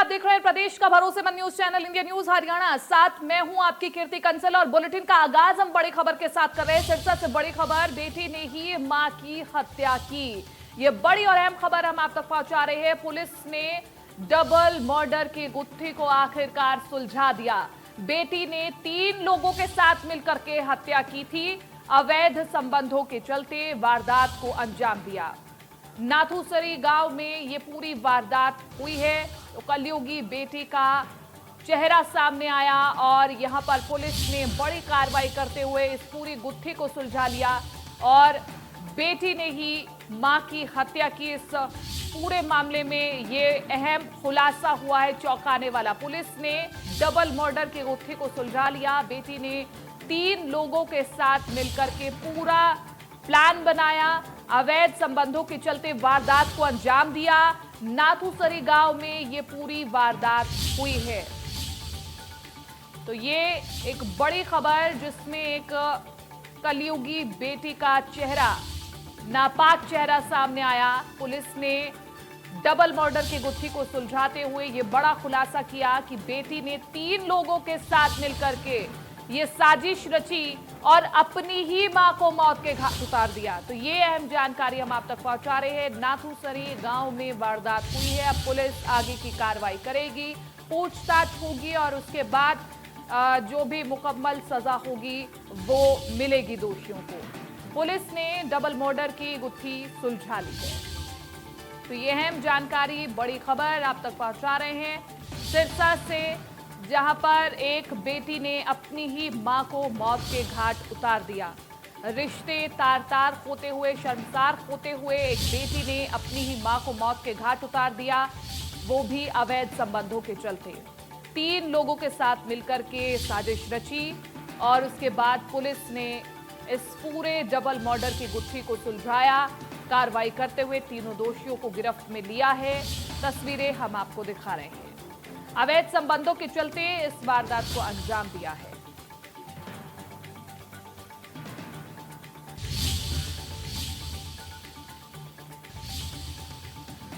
आप देख रहे हैं प्रदेश का भरोसेमंद news channel India news Haryana. साथ मैं हूं आपकी कीर्ति कंसल और बुलेटिन का आगाज हम बड़ी खबर के साथ कर रहे हैं। सिरसा से बड़ी खबर, बेटी ने ही मां की हत्या की। ये बड़ी और अहम खबर हम आप तक पहुंचा रहे हैं। पुलिस ने डबल मर्डर की गुत्थी को आखिरकार सुलझा दिया। बेटी ने 3 लोगों के साथ मिलकर के हत्या की थी। अवैध संबंधों के चलते वारदात को अंजाम दिया। नाथूसरी गांव में ये पूरी वारदात हुई है। तो कलयुगी बेटी का चेहरा सामने आया और यहां पर पुलिस ने बड़ी कार्रवाई करते हुए इस पूरी गुत्थी को सुलझा लिया और बेटी ने ही मां की हत्या की। इस पूरे मामले में ये अहम खुलासा हुआ है, चौंकाने वाला। पुलिस ने डबल मर्डर की गुत्थी को सुलझा लिया। बेटी ने 3 लोगों के साथ मिलकर के पूरा प्लान बनाया, अवैध संबंधों के चलते वारदात को अंजाम दिया। नाथूसरी गांव में ये पूरी वारदात हुई है। तो ये एक बड़ी खबर जिसमें एक कलयुगी बेटी का चेहरा, नापाक चेहरा सामने आया। पुलिस ने डबल मर्डर की गुत्थी को सुलझाते हुए ये बड़ा खुलासा किया कि बेटी ने 3 लोगों के साथ मिलकर के ये साजिश रची और अपनी ही मां को मौत के घाट उतार दिया। तो ये अहम जानकारी हम आप तक पहुंचा रहे हैं। नाथूसरी गांव में वारदात हुई है। अब पुलिस आगे की कार्रवाई करेगी, पूछताछ होगी और उसके बाद जो भी मुकम्मल सजा होगी वो मिलेगी दोषियों को। पुलिस ने डबल मर्डर की गुत्थी सुलझा ली है। तो ये अहम जानकारी, बड़ी खबर आप तक पहुंचा रहे हैं सिरसा से, जहां पर एक बेटी ने अपनी ही मां को मौत के घाट उतार दिया। रिश्ते तार-तार होते हुए, शर्मसार होते हुए एक बेटी ने अपनी ही मां को मौत के घाट उतार दिया, वो भी अवैध संबंधों के चलते। 3 लोगों के साथ मिलकर के साजिश रची और उसके बाद पुलिस ने इस पूरे डबल मर्डर की गुत्थी को सुलझाया। कार्रवाई करते हुए तीनों दोषियों को गिरफ्त में लिया है। तस्वीरें हम आपको दिखा रहे हैं। अवैध संबंधों के चलते इस वारदात को अंजाम दिया है।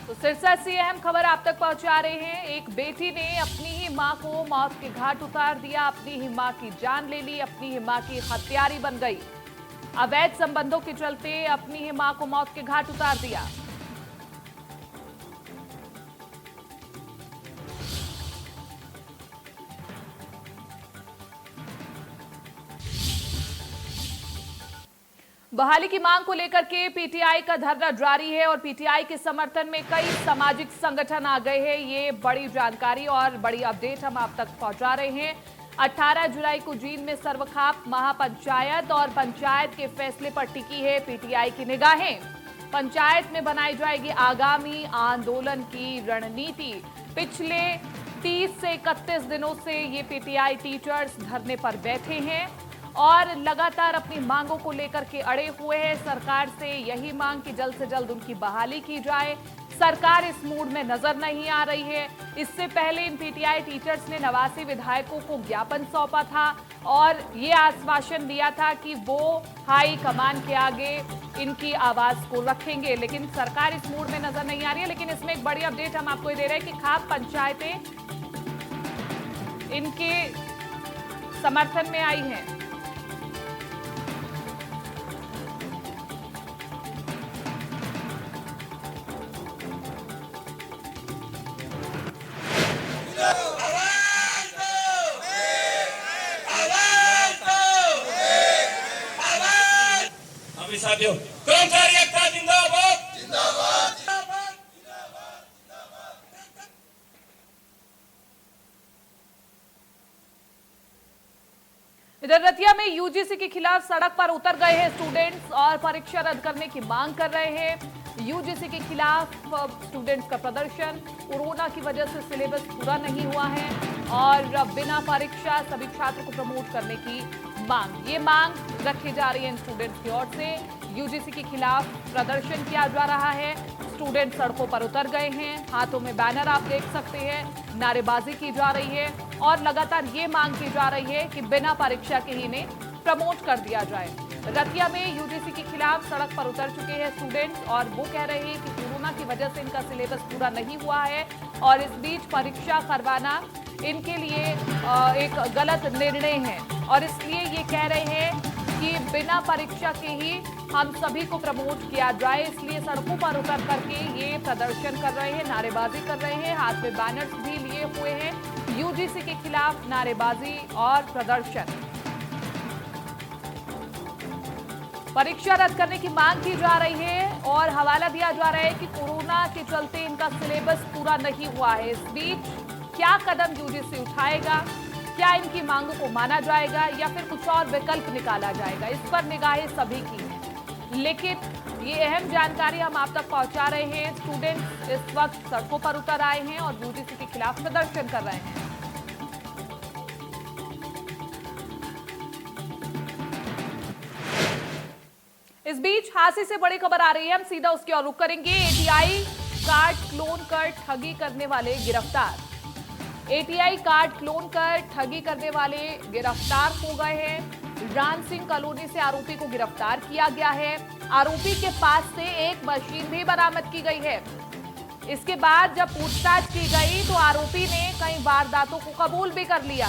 तो सिरसा से अहम खबर आप तक पहुंचा रहे हैं। एक बेटी ने अपनी ही मां को मौत के घाट उतार दिया, अपनी ही मां की जान ले ली, अपनी ही मां की हत्यारी बन गई। अवैध संबंधों के चलते अपनी ही मां को मौत के घाट उतार दिया। बहाली की मांग को लेकर के पीटीआई का धरना जारी है और पीटीआई के समर्थन में कई सामाजिक संगठन आ गए हैं। ये बड़ी जानकारी और बड़ी अपडेट हम आप तक पहुंचा रहे हैं। 18 जुलाई को जींद में सर्वखाप महापंचायत और पंचायत के फैसले पर टिकी है पीटीआई की निगाहें। पंचायत में बनाई जाएगी आगामी आंदोलन की रणनीति। पिछले 30 से 31 दिनों से ये पीटीआई टीचर्स धरने पर बैठे हैं और लगातार अपनी मांगों को लेकर के अड़े हुए हैं। सरकार से यही मांग कि जल्द से जल्द उनकी बहाली की जाए। सरकार इस मूड में नजर नहीं आ रही है। इससे पहले इन पीटीआई टीचर्स ने 89 विधायकों को ज्ञापन सौंपा था और ये आश्वासन दिया था कि वो हाई कमान के आगे इनकी आवाज को रखेंगे, लेकिन सरकार इस मूड में नजर नहीं आ रही है। लेकिन इसमें एक बड़ी अपडेट हम आपको दे रहे हैं कि खाप पंचायतें इनके समर्थन में आई हैं। साथियों, कर्मचारी एकता जिंदाबाद जिंदाबाद। इधर रतिया में यूजीसी के खिलाफ सड़क पर उतर गए हैं स्टूडेंट्स और परीक्षा रद्द करने की मांग कर रहे हैं। यूजीसी के खिलाफ स्टूडेंट्स का प्रदर्शन, कोरोना की वजह से सिलेबस पूरा नहीं हुआ है और बिना परीक्षा सभी छात्रों को प्रमोट करने की मांग, ये मांग रखी जा रही है इन स्टूडेंट्स की ओर से। यूजीसी के खिलाफ प्रदर्शन किया जा रहा है। स्टूडेंट सड़कों पर उतर गए हैं, हाथों में बैनर आप देख सकते हैं, नारेबाजी की जा रही है और लगातार ये मांग की जा रही है कि बिना परीक्षा के ही इन्हें प्रमोट कर दिया जाए। रतिया में यूजीसी के खिलाफ सड़क पर उतर चुके हैं स्टूडेंट्स और वो कह रहे हैं कि कोरोना की वजह से इनका सिलेबस पूरा नहीं हुआ है और इस बीच परीक्षा करवाना इनके लिए एक गलत निर्णय है और इसलिए ये कह रहे हैं कि बिना परीक्षा के ही हम सभी को प्रमोट किया जाए, इसलिए सड़कों पर उतर करके ये प्रदर्शन कर रहे हैं, नारेबाजी कर रहे हैं, हाथ में बैनर्स भी लिए हुए हैं। यूजीसी के खिलाफ नारेबाजी और प्रदर्शन। परीक्षा रद्द करने की मांग की जा रही है और हवाला दिया जा रहा है कि कोरोना के चलते इनका सिलेबस पूरा नहीं हुआ है। इस बीच क्या कदम यूजीसी उठाएगा, क्या इनकी मांगों को माना जाएगा या फिर कुछ और विकल्प निकाला जाएगा, इस पर निगाहें सभी की हैं। लेकिन ये अहम जानकारी हम आप तक पहुंचा रहे हैं। स्टूडेंट्स इस वक्त सड़कों पर उतर आए हैं और यूजीसी के खिलाफ प्रदर्शन कर रहे हैं। इस बीच हादसे से बड़ी खबर आ रही है, हम सीधा उसकी ओर रुख करेंगे। एटीआई कार्ड क्लोन कर ठगी करने वाले गिरफ्तार। एटीआई कार्ड क्लोन कर ठगी करने वाले गिरफ्तार हो गए हैं। राम सिंह कॉलोनी से आरोपी को गिरफ्तार किया गया है। आरोपी के पास से एक मशीन भी बरामद की गई है। इसके बाद जब पूछताछ की गई तो आरोपी ने कई वारदातों को कबूल भी कर लिया।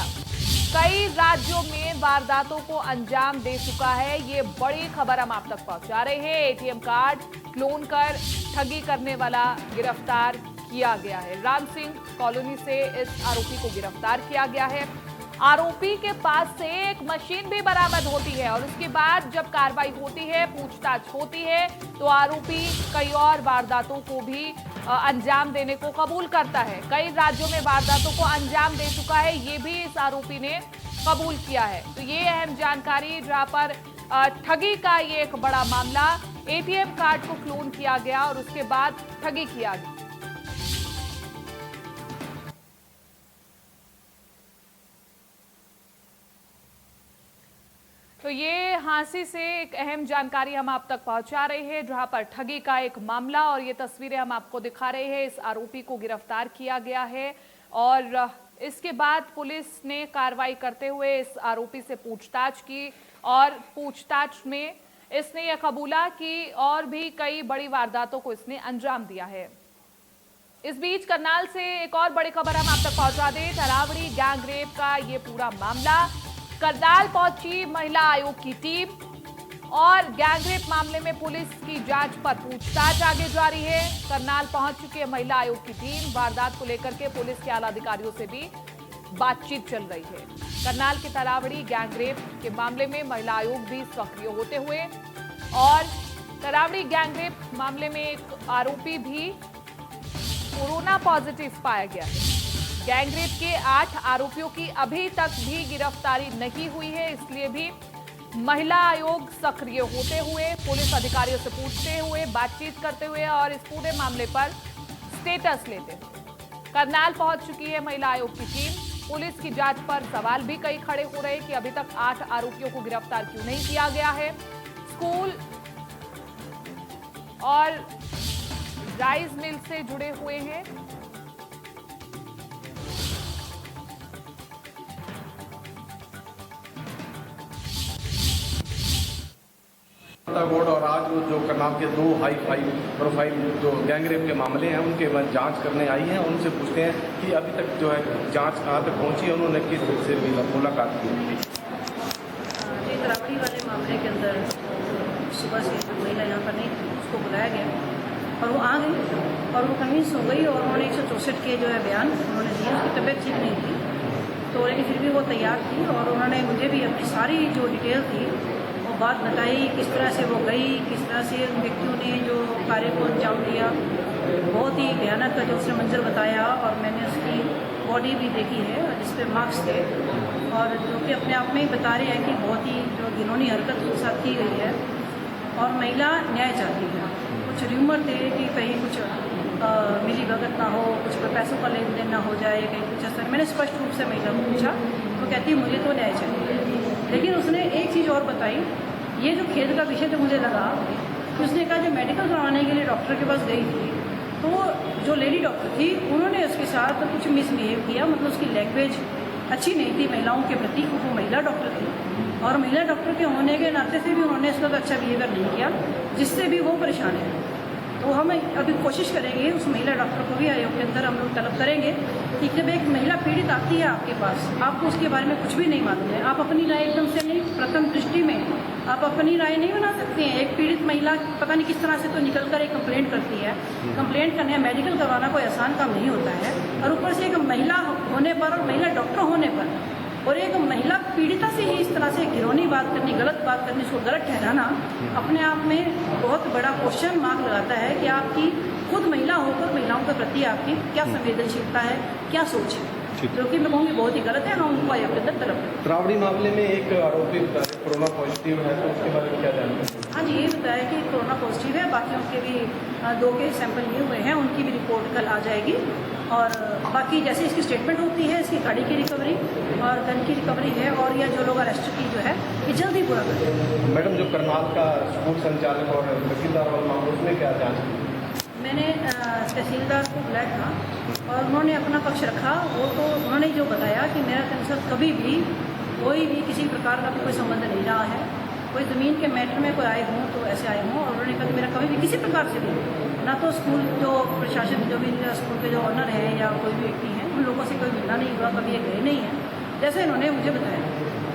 कई राज्यों में वारदातों को अंजाम दे चुका है। ये बड़ी खबर हम आप तक पहुंचा रहे हैं। एटीएम कार्ड क्लोन कर ठगी करने वाला गिरफ्तार किया गया है। राम सिंह कॉलोनी से इस आरोपी को गिरफ्तार किया गया है। आरोपी के पास से एक मशीन भी बरामद होती है और उसके बाद जब कार्रवाई होती है, पूछताछ होती है, तो आरोपी कई और वारदातों को भी अंजाम देने को कबूल करता है। कई राज्यों में वारदातों को अंजाम दे चुका है, ये भी इस आरोपी ने कबूल किया है। तो ये अहम जानकारी, जहां पर ठगी का ये एक बड़ा मामला, एटीएम कार्ड को क्लोन किया गया और उसके बाद ठगी किया गया। तो ये हांसी से एक अहम जानकारी हम आप तक पहुंचा रहे हैं, जहां पर ठगी का एक मामला और ये तस्वीरें हम आपको दिखा रहे हैं। इस आरोपी को गिरफ्तार किया गया है और इसके बाद पुलिस ने कार्रवाई करते हुए इस आरोपी से पूछताछ की और पूछताछ में इसने यह कबूला कि और भी कई बड़ी वारदातों को इसने अंजाम दिया है। इस बीच करनाल से एक और बड़ी खबर हम आप तक पहुंचा दें। तरावड़ी गैंग रेप का ये पूरा मामला। करनाल पहुंची महिला आयोग की टीम और गैंगरेप मामले में पुलिस की जांच पर पूछताछ आगे जारी है। करनाल पहुंच चुकी है महिला आयोग की टीम। वारदात को लेकर के पुलिस के आला अधिकारियों से भी बातचीत चल रही है। करनाल के तरावड़ी गैंगरेप के मामले में महिला आयोग भी सक्रिय होते हुए और तरावड़ी गैंगरेप मामले में एक आरोपी भी कोरोना पॉजिटिव पाया गया है। गैंगरेप के 8 आरोपियों की अभी तक भी गिरफ्तारी नहीं हुई है, इसलिए भी महिला आयोग सक्रिय होते हुए, पुलिस अधिकारियों से पूछते हुए, बातचीत करते हुए और इस पूरे मामले पर स्टेटस लेते हुए करनाल पहुंच चुकी है महिला आयोग की टीम। पुलिस की जांच पर सवाल भी कई खड़े हो रहे हैं कि अभी तक 8 आरोपियों को गिरफ्तार क्यों नहीं किया गया है। स्कूल और राइस मिल से जुड़े हुए हैं। बोर्ड और आज जो करनाल के 2 हाई प्रोफाइल जो गैंगरेप के मामले हैं उनके बाद जांच करने आई हैं। उनसे पूछते हैं कि अभी तक जो है जांच कहाँ तक पहुंची है, उन्होंने किस से मुलाकात की। ये तरावड़ी वाले मामले के अंदर सुबह से जो महिला यहाँ पर नहीं थी उसको बुलाया गया और वो आ गई और वो कन्विंस हो गई और उन्होंने 164 के जो है बयान उन्होंने दिया। उसकी तबीयत ठीक नहीं थी तो लेकिन फिर भी वो तैयार थी और उन्होंने मुझे भी अपनी सारी जो डिटेल थी बात बताई, किस तरह से वो गई, किस तरह से उन व्यक्तियों ने जो कार्य को अंजाम दिया। बहुत ही भयानक जो उसने मंजर बताया और मैंने उसकी बॉडी भी देखी है जिस पे मार्क्स थे और जो कि अपने आप में ही बता रहे हैं कि बहुत ही जो घिनौनी हरकत उसके साथ की गई है और महिला न्याय चाहती है। कुछ र्यूमर थे कि कहीं कुछ मिली भगत ना हो, कुछ पैसों का लेन देन ना हो जाए, कहीं कुछ ऐसा। मैंने स्पष्ट रूप से महिला को पूछा तो कहती मुझे तो न्याय चाहिए। लेकिन उसने एक चीज़ और बताई, ये जो खेद का विषय तो मुझे लगा कि उसने कहा जब मेडिकल करवाने के लिए डॉक्टर के पास गई थी तो जो लेडी डॉक्टर थी उन्होंने उसके साथ कुछ मिसबिहेव किया, मतलब उसकी लैंग्वेज अच्छी नहीं थी महिलाओं के प्रति। वो महिला डॉक्टर थी और महिला डॉक्टर के होने के नाते से भी उन्होंने इसका अच्छा बिहेवियर नहीं किया, जिससे भी वो परेशान है। तो वो हम अभी कोशिश करेंगे, उस महिला डॉक्टर को भी आयोग के अंदर हम लोग तलब करेंगे कि जब एक महिला पीड़ित आती है आपके पास, आपको उसके बारे में कुछ भी नहीं मालूम है, आप अपनी राय एकदम से नहीं, प्रथम दृष्टि में आप अपनी राय नहीं बना सकते हैं। एक पीड़ित महिला पता नहीं किस तरह से तो निकल कर एक कंप्लेंट करती है। कंप्लेंट करने, मेडिकल करवाना कोई आसान काम नहीं होता है, और ऊपर से एक महिला होने पर और महिला डॉक्टर होने पर और एक महिला पीड़िता से ही इस तरह से घिनौनी बात करनी, गलत बात करनी, उसको गलत ठहराना अपने आप में बहुत बड़ा क्वेश्चन मार्क लगाता है कि आपकी खुद महिला होकर महिलाओं के प्रति आपकी क्या संवेदनशीलता है, क्या सोच है, जो कि मैं कहूँगी बहुत ही गलत है। हम उनको आयोग के अंदर तलब करें। त्रावड़ी मामले में एक आरोपी कोरोना पॉजिटिव है, तो उसके बारे में क्या जानते हैं? हाँ जी, ये बताया कि कोरोना पॉजिटिव है, बाकियों के भी 2 के सैंपल लिए हुए हैं, उनकी भी रिपोर्ट कल आ जाएगी। और बाकी जैसे इसकी स्टेटमेंट होती है, इसकी गाड़ी की रिकवरी और गन की रिकवरी है, और यह जो लोग अरेस्ट की जो है ये जल्दी पूरा कर देंगे। मैडम, जो करनाल का स्कूल संचालक और तहसीलदार वाला मामला, उसमें क्या जाँच की? मैंने तहसीलदार को बुलाया था और उन्होंने अपना पक्ष रखा। वो तो उन्होंने जो बताया कि मेरा उनके साथ कभी भी कोई भी किसी प्रकार का कोई संबंध नहीं रहा है, कोई ज़मीन के मैटर में कोई आए हों तो ऐसे आए हों, और उन्होंने कहा कि मेरा कभी भी किसी प्रकार से भी ना तो स्कूल जो प्रशासन जो भी स्कूल के जो ऑनर है या कोई भी व्यक्ति हैं, उन लोगों से कोई मिलना नहीं हुआ, कभी ये गए नहीं हैं, जैसे इन्होंने मुझे बताया।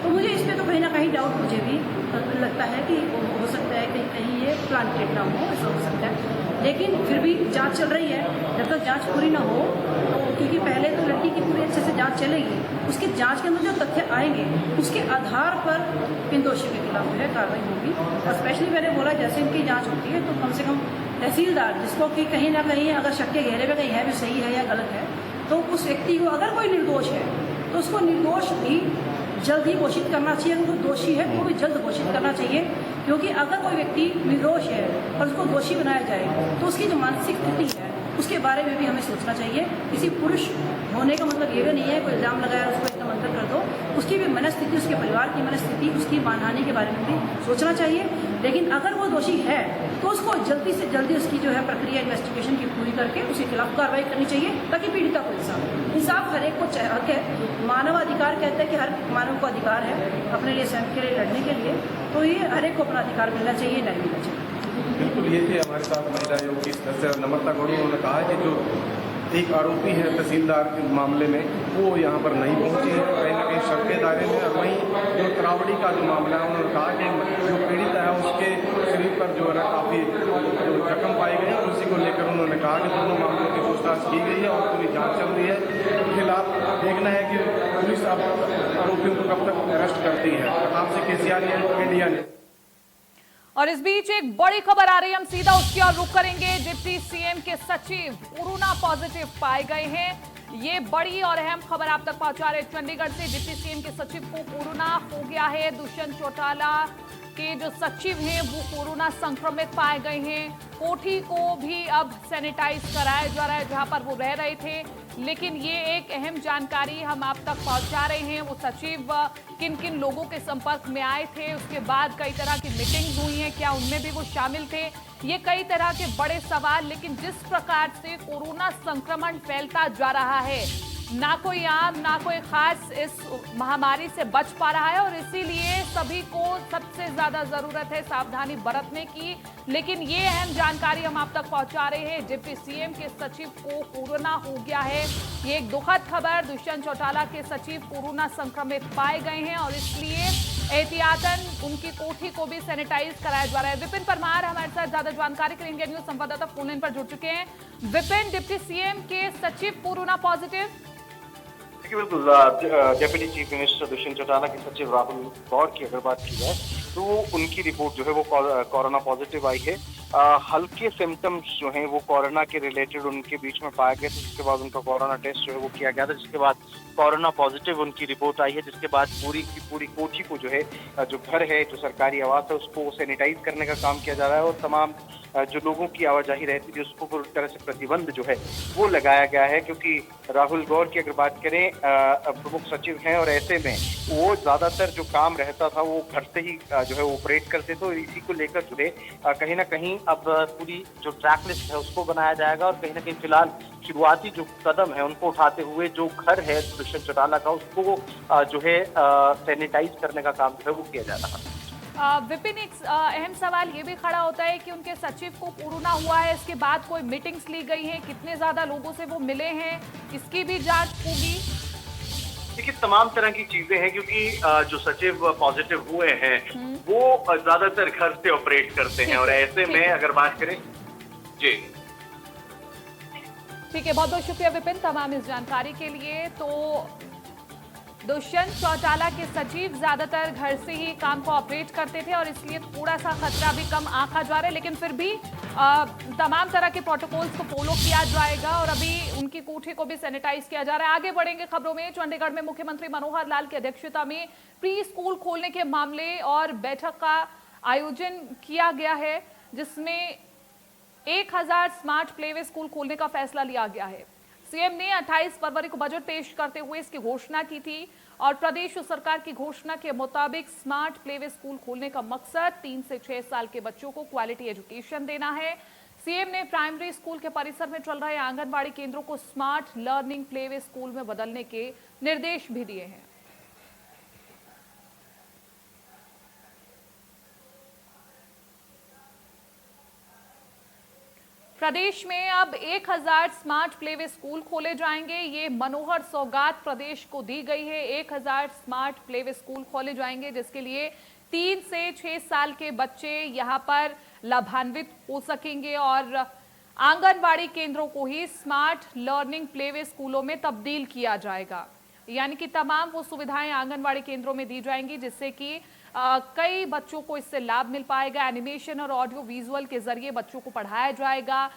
तो मुझे इस पर तो कहीं ना कहीं डाउट मुझे भी लगता है कि हो सकता है कि कहीं ये प्लांटेड ना हो, ऐसा हो सकता है। लेकिन फिर भी जांच चल रही है, जब तक जांच पूरी ना हो, तो क्योंकि पहले तो लड़की की पूरी अच्छे से जांच चलेगी, उसकी जांच के अंदर जो तथ्य आएंगे उसके आधार पर इन दोषी के खिलाफ जो है कार्रवाई होगी। और स्पेशली मैंने बोला, जैसे इनकी जाँच होती है तो कम से कम तहसीलदार, जिसको कि कहीं ना कहीं अगर शक के घेरे में कहीं है भी सही है या गलत है, तो उस व्यक्ति को अगर कोई निर्दोष है तो उसको निर्दोष भी जल्द ही घोषित करना चाहिए, अगर कोई दोषी है तो भी जल्द घोषित करना चाहिए। क्योंकि अगर कोई व्यक्ति निर्दोष है और उसको दोषी बनाया जाए तो उसकी जो मानसिक स्थिति है उसके बारे में भी हमें सोचना चाहिए। किसी पुरुष होने का मतलब ये भी नहीं है कोई इल्ज़ाम लगाया उसको एकदम अंदर कर दो, उसकी भी मनस्थिति, उसके परिवार की मनस्थिति, उसकी मानहानि के बारे में भी सोचना चाहिए। लेकिन अगर वो दोषी है तो उसको जल्दी से जल्दी उसकी जो है प्रक्रिया इन्वेस्टिगेशन की पूरी करके उसके खिलाफ कार्रवाई करनी चाहिए, ताकि पीड़िता को इंसाफ हर एक को हक है। मानव अधिकार कहते हैं कि हर मानव को अधिकार है अपने लिए, स्वयं के लिए लड़ने के लिए, तो ये हर एक को अपना अधिकार मिलना चाहिए, न्याय मिलना चाहिए। बिल्कुल, ये थे हमारे साथ महिला आयोग की सदस्य नम्रता गौड़ी। उन्होंने कहा कि जो एक आरोपी है तहसीलदार के मामले में, वो यहाँ पर नहीं पहुँची है, कहीं ना कहीं शक के दायरे में। और वहीं जो त्रावड़ी का जो मामला है, उन्होंने कहा कि जो पीड़ित है उसके शरीर पर जो है ना काफ़ी जख्म पाए गए हैं, उसी को लेकर उन्होंने कहा कि दोनों मामलों की पूछताछ की गई है और पूरी जाँच चल रही है। फिलहाल देखना है कि पुलिस अब आरोपियों को कब तक अरेस्ट करती है। आपसे KCR इंडिया ने। और इस बीच एक बड़ी खबर आ रही है, हम सीधा उसकी ओर रुख करेंगे। डिप्टी सीएम के सचिव कोरोना पॉजिटिव पाए गए हैं। ये बड़ी और अहम खबर आप तक पहुंचा रहे चंडीगढ़ से। डिप्टी सीएम के सचिव को कोरोना हो गया है। दुष्यंत चौटाला के जो सचिव हैं वो कोरोना संक्रमित पाए गए हैं। कोठी को भी अब सैनिटाइज कराया जा रहा है जहां पर वो रह रहे थे। लेकिन ये एक अहम जानकारी हम आप तक पहुंचा रहे हैं। वो सचिव किन किन लोगों के संपर्क में आए थे, उसके बाद कई तरह की मीटिंग्स हुई हैं, क्या उनमें भी वो शामिल थे, ये कई तरह के बड़े सवाल। लेकिन जिस प्रकार से कोरोना संक्रमण फैलता जा रहा है, ना कोई आम ना कोई खास इस महामारी से बच पा रहा है, और इसीलिए सभी को सबसे ज्यादा जरूरत है सावधानी बरतने की। लेकिन ये अहम जानकारी हम आप तक पहुंचा रहे हैं, डिप्टी सीएम के सचिव को कोरोना हो गया है। ये एक दुखद खबर, दुष्यंत चौटाला के सचिव कोरोना संक्रमित पाए गए हैं और इसलिए एहतियातन उनकी कोठी को भी सैनिटाइज कराया जा रहा है। विपिन परमार हमारे साथ ज्यादा जानकारी के लिए इंडिया न्यूज संवाददाता फोन इन पर जुड़ चुके हैं। विपिन, डिप्टी सीएम के सचिव कोरोना पॉजिटिव? बिल्कुल, deputy chief minister Dushyant Chautala के सचिव राहुल गौर की अगर बात की जाए तो उनकी रिपोर्ट जो है वो कोरोना पॉजिटिव आई है। हल्के सिम्टम्स जो हैं वो कोरोना के रिलेटेड उनके बीच में पाए गए थे, जिसके बाद उनका कोरोना टेस्ट जो है वो किया गया था, जिसके बाद कोरोना पॉजिटिव उनकी रिपोर्ट आई है। जिसके बाद पूरी की पूरी कोठी को जो है, जो घर है, जो सरकारी आवास है, उसको सैनिटाइज करने का काम किया जा रहा है और तमाम जो लोगों की आवाजाही रहती थी उसको पूरी तरह से प्रतिबंध जो है वो लगाया गया है। क्योंकि राहुल गौर की अगर बात करें, प्रमुख सचिव हैं और ऐसे में वो ज्यादातर जो काम रहता था वो घर से ही जो है ऑपरेट करते थे। इसी को लेकर जो है कहीं ना कहीं अब पूरी जो ट्रैक लिस्ट है उसको बनाया जाएगा और कहीं ना कहीं फिलहाल शुरुआती जो कदम है उनको उठाते हुए जो घर है दुष्यंत चौटाला का उसको जो है सैनिटाइज करने का काम जो है वो किया जा रहा है। विपिन, एक अहम सवाल ये भी खड़ा होता है कि उनके सचिव को कोरोना हुआ है, इसके बाद कोई मीटिंग्स ली गई हैं, कितने ज्यादा लोगों से वो मिले हैं, इसकी भी जांच होगी। देखिए, तमाम तरह की चीजें हैं, क्योंकि जो सचिव पॉजिटिव हुए हैं वो ज्यादातर घर से ऑपरेट करते हैं, और ऐसे में अगर बात करें जी। ठीक है, बहुत बहुत शुक्रिया विपिन तमाम इस जानकारी के लिए। तो दुष्यंत चौटाला के सचिव ज्यादातर घर से ही काम को ऑपरेट करते थे और इसलिए थोड़ा सा खतरा भी कम आंका जा रहा है, लेकिन फिर भी तमाम तरह के प्रोटोकॉल्स को फॉलो किया जाएगा और अभी उनकी कोठरी को भी सैनिटाइज किया जा रहा है। आगे बढ़ेंगे खबरों में। चंडीगढ़ में मुख्यमंत्री मनोहर लाल की अध्यक्षता में प्री स्कूल खोलने के मामले और बैठक का आयोजन किया गया है, जिसमें 1000 स्मार्ट प्लेवे स्कूल खोलने का फैसला लिया गया है। सीएम ने 28 फरवरी को बजट पेश करते हुए इसकी घोषणा की थी और प्रदेश सरकार की घोषणा के मुताबिक स्मार्ट प्लेवे स्कूल खोलने का मकसद 3 से 6 साल के बच्चों को क्वालिटी एजुकेशन देना है। सीएम ने प्राइमरी स्कूल के परिसर में चल रहे आंगनबाड़ी केंद्रों को स्मार्ट लर्निंग प्लेवे स्कूल में बदलने के निर्देश भी दिए हैं। प्रदेश में अब 1000 स्मार्ट प्लेवे स्कूल खोले जाएंगे। ये मनोहर सौगात प्रदेश को दी गई है। 1000 स्मार्ट प्लेवे स्कूल खोले जाएंगे, जिसके लिए 3 से 6 साल के बच्चे यहां पर लाभान्वित हो सकेंगे और आंगनबाड़ी केंद्रों को ही स्मार्ट लर्निंग प्लेवे स्कूलों में तब्दील किया जाएगा। यानी कि तमाम वो सुविधाएं आंगनबाड़ी केंद्रों में दी जाएंगी, जिससे कि कई बच्चों को इससे लाभ मिल पाएगा। एनिमेशन और ऑडियो विजुअल के जरिए बच्चों को पढ़ाया जाएगा,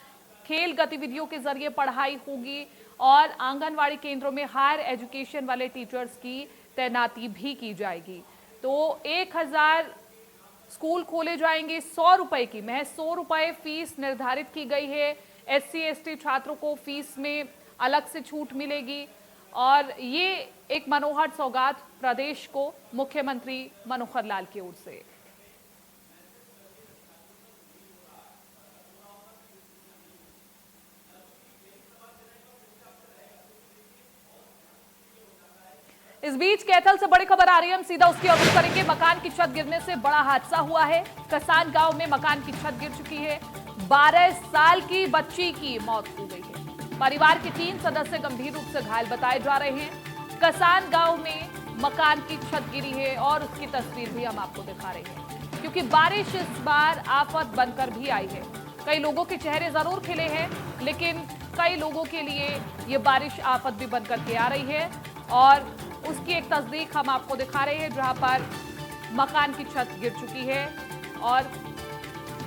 खेल गतिविधियों के जरिए पढ़ाई होगी और आंगनवाड़ी केंद्रों में हायर एजुकेशन वाले टीचर्स की तैनाती भी की जाएगी। तो 1000 स्कूल खोले जाएंगे। 100 रुपए की, महज 100 रुपए फीस निर्धारित की गई है। SC ST छात्रों को फीस में अलग से छूट मिलेगी और ये एक मनोहर सौगात प्रदेश को मुख्यमंत्री मनोहर लाल की ओर से। इस बीच कैथल से बड़ी खबर आ रही है, हम सीधा उसकी ओर करेंगे। मकान की छत गिरने से बड़ा हादसा हुआ है। कसान गांव में मकान की छत गिर चुकी है। 12 साल की बच्ची की मौत हो गई है। परिवार के 3 सदस्य गंभीर रूप से घायल बताए जा रहे हैं। कसान गांव में मकान की छत गिरी है और उसकी तस्वीर भी हम आपको दिखा रहे हैं, क्योंकि बारिश इस बार आफत बनकर भी आई है। कई लोगों के चेहरे जरूर खिले हैं, लेकिन कई लोगों के लिए ये बारिश आफत भी बनकर के आ रही है और उसकी एक तस्दीक हम आपको दिखा रहे हैं, जहां पर मकान की छत गिर चुकी है और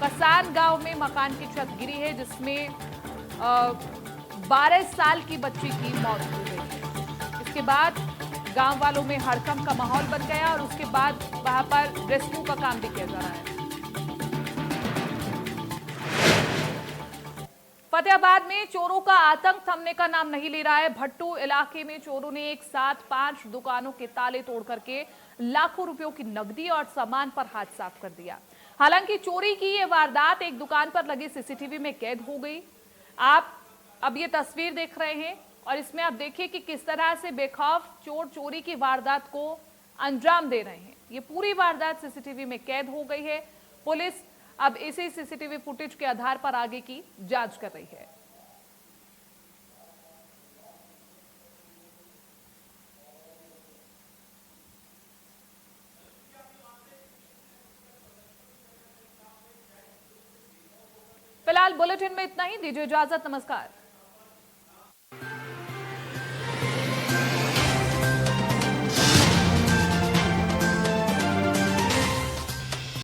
कसान गांव में मकान की छत गिरी है, जिसमें 12 साल की बच्ची की मौत हो गई है। इसके बाद गांव वालों में हड़कंप का माहौल बन गया और उसके बाद वहां पर रेस्क्यू का काम भी किया जा रहा है। फतेहाबाद में चोरों का आतंक थमने का नाम नहीं ले रहा है। भट्टू इलाके में चोरों ने एक साथ 5 दुकानों के ताले तोड़ करके लाखों रुपयों की नकदी और सामान पर हाथ साफ कर दिया। हालांकि चोरी की यह वारदात एक दुकान पर लगे सीसीटीवी में कैद हो गई। आप अब ये तस्वीर देख रहे हैं और इसमें आप देखिए कि किस तरह से बेखौफ चोर चोरी की वारदात को अंजाम दे रहे हैं। ये पूरी वारदात सीसीटीवी में कैद हो गई है। पुलिस अब इसी सीसीटीवी फुटेज के आधार पर आगे की जांच कर रही है। फिलहाल बुलेटिन में इतना ही। दीजिए इजाजत, नमस्कार।